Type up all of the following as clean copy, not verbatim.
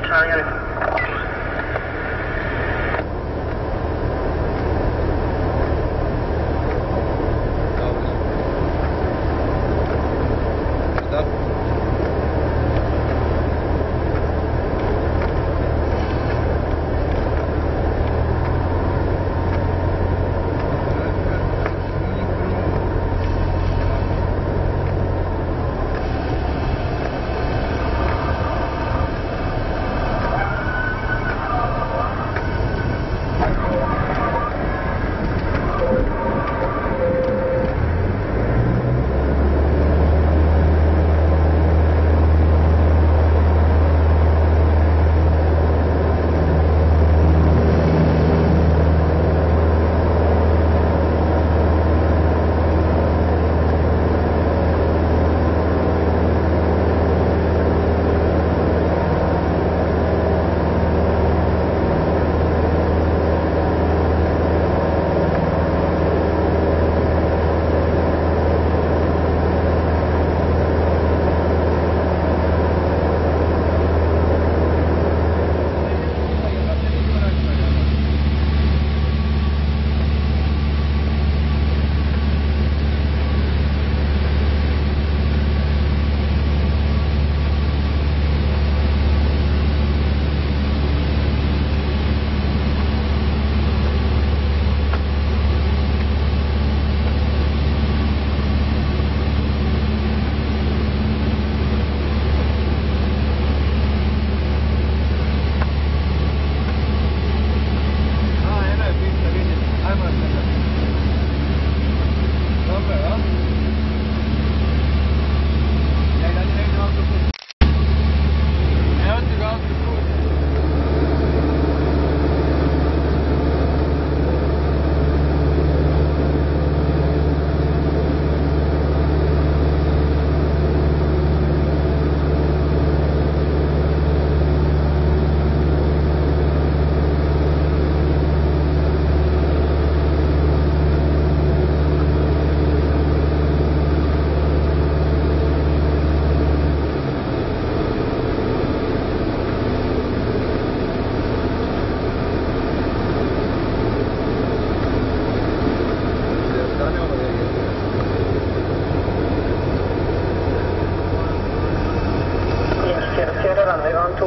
Charlie unit.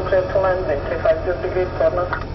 Clear to land, 35 degrees corner.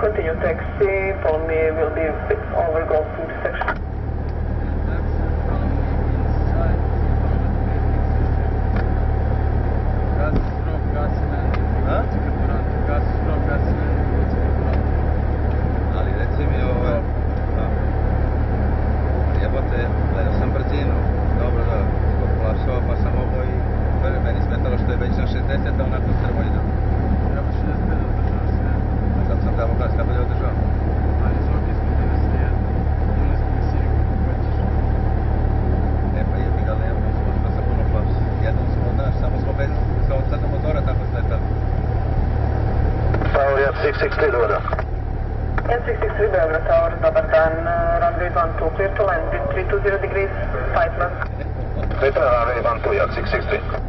Continue taxi, follow me, will be over Golf intersection. Ali reci mi jebote, gledao sam brzinu, dobro, zbog flašova pa sam ovo i meni smetalo što je već na 60, a onako srvojno. Treba 65 da održava sve. Zato sam tamo glas kako je održao. Ali zvuk ispod 91, imali smo visini kako hoćeš. Pa jebi ga levo, služba sa puno flaš. Jednom smo, znaš, samo smo bez sada motora tako sletali. Tower 663 Beograd. 663 Beograd Tower, dobar dan, runway 812, clear to land with 320 degrees, 5 knots. Clear to runway 12 at 663.